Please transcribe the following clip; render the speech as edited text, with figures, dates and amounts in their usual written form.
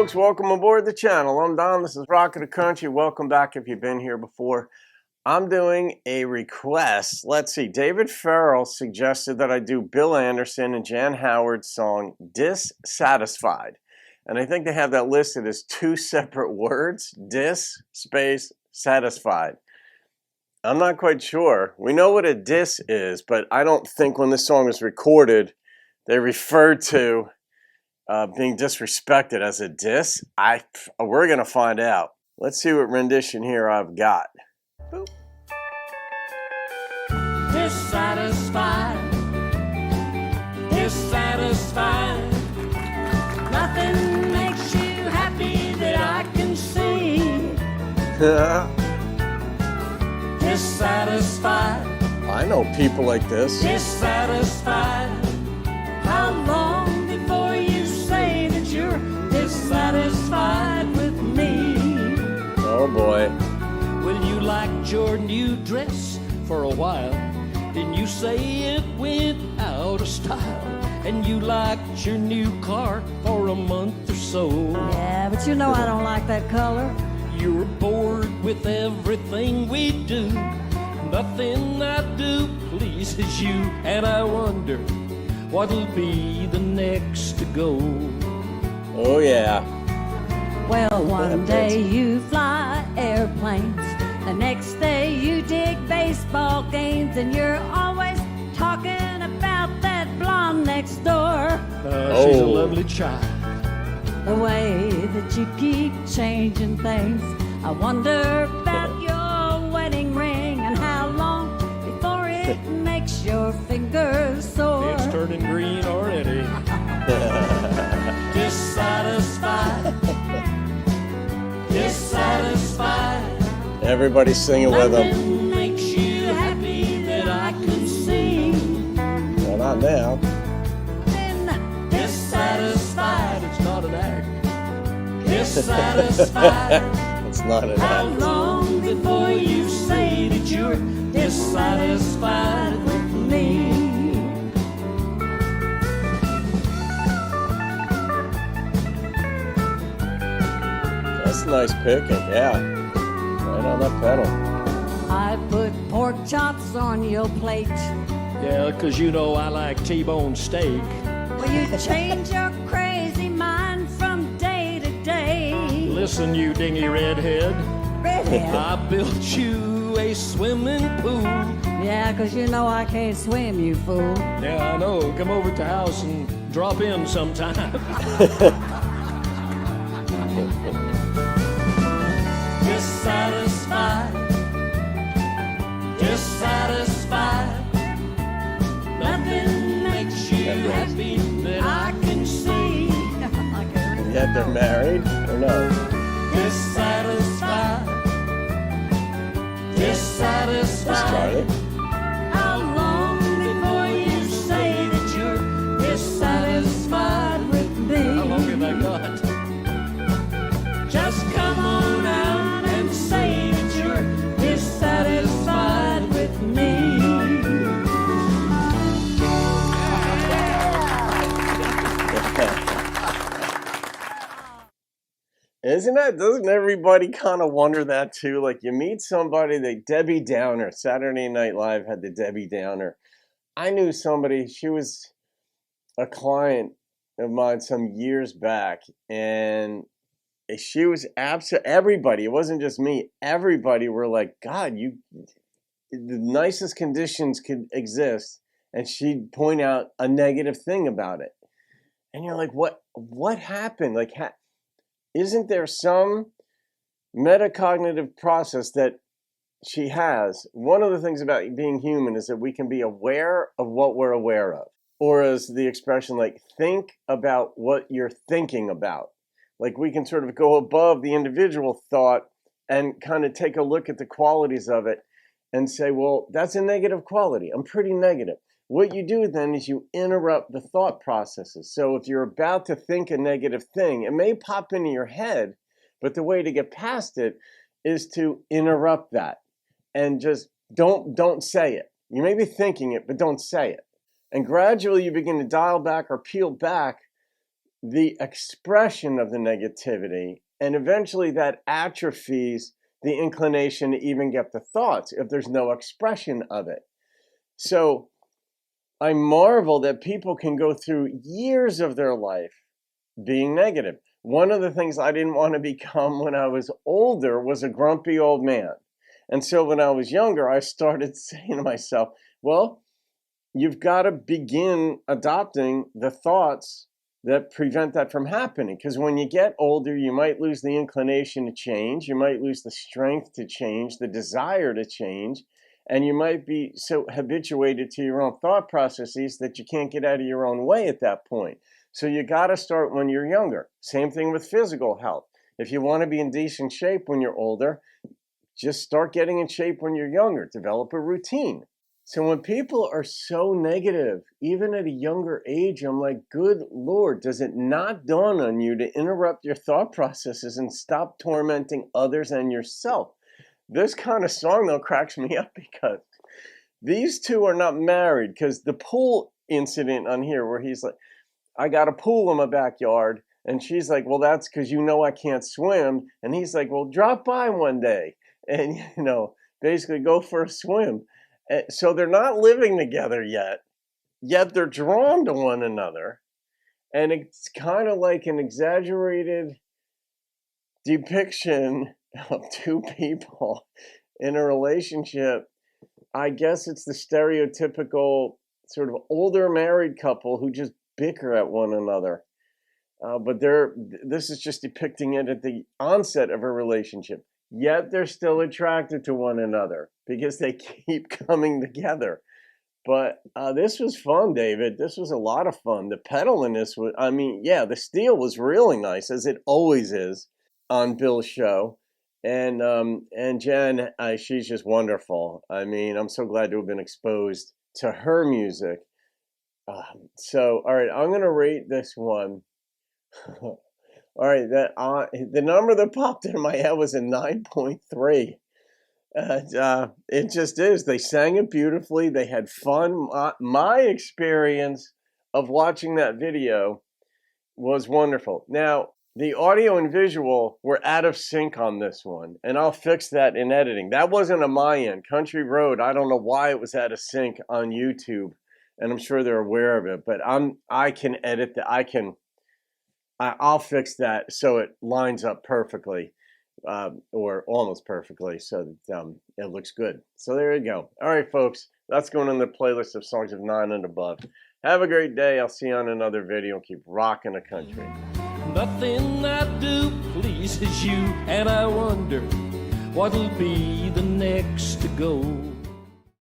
folks, welcome aboard the channel. I'm Don, this is Rock of the Country. Welcome back if you've been here before. I'm doing a request. Let's see, David Farrell suggested that I do Bill Anderson and Jan Howard's song, Dissatisfied. And I think they have that listed as two separate words, dis space satisfied. I'm not quite sure. We know what a dis is, but I don't think when this song was recorded, they referred to being disrespected as a diss. We're gonna find out. Let's see what rendition here I've got. Boop. Dissatisfied, dissatisfied. Nothing makes you happy that I can see. Dissatisfied. I know people like this. Dissatisfied. How long before you say that you're dissatisfied with me? Oh boy. Well, you liked your new dress for a while. Didn't you say it went out of style? And you liked your new car for a month or so. Yeah, but you know I don't like that color. You're bored with everything we do. Nothing I do pleases you. And I wonder what'll be the next to go. Oh yeah. Well, one day you fly airplanes, the next day you dig baseball games, and you're always talking about that blonde next door. She's a lovely child. The way that you keep changing things, I wonder about your wedding ring and how long before it makes your fingers sore. It's turning green already. Dissatisfied, dissatisfied. Everybody's singing with them. Nothing makes you happy that I can see. Well, not now. Dissatisfied, it's not an act. Dissatisfied. It's not an How act. long before you say that you're dissatisfied with me? That's nice picking, yeah. Right on that pedal. I put pork chops on your plate. Yeah, 'cause you know I like T-bone steak. Will you change your crazy mind from day to day? Listen, you dingy redhead, Redhead. I built you a swimming pool. Yeah, 'cause you know I can't swim, you fool. Yeah, I know. Come over to the house and drop in sometime. Dissatisfied, dissatisfied. Nothing makes you happy that I can see. Yet they're married or no? Dissatisfied, dissatisfied. Let's try it. How long before you say that you're dissatisfied with me? How long have I got? Just come on out and say that you're dissatisfied with me. Doesn't everybody kind of wonder that too? Like you meet somebody, Debbie Downer, Saturday Night Live had the Debbie Downer. I knew somebody, she was a client of mine some years back, and she was everybody, it wasn't just me, everybody were like, God, the nicest conditions could exist, and she'd point out a negative thing about it. And you're like, what happened? Like, isn't there some metacognitive process that she has? One of the things about being human is that we can be aware of what we're aware of. Or as the expression, like, think about what you're thinking about. Like, we can sort of go above the individual thought and kind of take a look at the qualities of it and say, well, that's a negative quality. I'm pretty negative. What you do then is you interrupt the thought processes. So if you're about to think a negative thing, it may pop into your head, but the way to get past it is to interrupt that and just don't say it. You may be thinking it, but don't say it. And gradually you begin to dial back or peel back the expression of the negativity, and eventually that atrophies the inclination to even get the thoughts if there's no expression of it. So I marvel that people can go through years of their life being negative. One of the things I didn't want to become when I was older was a grumpy old man. And so when I was younger, I started saying to myself, well, you've got to begin adopting the thoughts that prevent that from happening. Because when you get older, you might lose the inclination to change. You might lose the strength to change, the desire to change. And you might be so habituated to your own thought processes that you can't get out of your own way at that point. So you got to start when you're younger. Same thing with physical health. If you want to be in decent shape when you're older, just start getting in shape when you're younger. Develop a routine. So when people are so negative, even at a younger age, I'm like, good Lord, does it not dawn on you to interrupt your thought processes and stop tormenting others and yourself? This kind of song, though, cracks me up because these two are not married, because the pool incident on here where he's like, I got a pool in my backyard. And she's like, well, that's because you know I can't swim. And he's like, well, drop by one day and, basically go for a swim. So they're not living together yet they're drawn to one another. And it's kind of like an exaggerated depiction of two people in a relationship. I guess it's the stereotypical sort of older married couple who just bicker at one another. But this is just depicting it at the onset of a relationship. Yet they're still attracted to one another because they keep coming together. But this was fun, David. This was a lot of fun. The pedal in this was, the steel was really nice, as it always is on Bill's show. And Jen, she's just wonderful. I'm so glad to have been exposed to her music. All right, I'm going to rate this one. All right, the number that popped in my head was a 9.3. It just is. They sang it beautifully. They had fun. My experience of watching that video was wonderful. Now, the audio and visual were out of sync on this one, and I'll fix that in editing. That wasn't on my end. Country Road, I don't know why it was out of sync on YouTube, and I'm sure they're aware of it, but I can edit that. I'll fix that so it lines up perfectly, or almost perfectly, so that it looks good. So there you go. All right, folks, that's going on the playlist of songs of 9 and above. Have a great day. I'll see you on another video. Keep rocking the country. Nothing I do pleases you, and I wonder what'll be the next to go.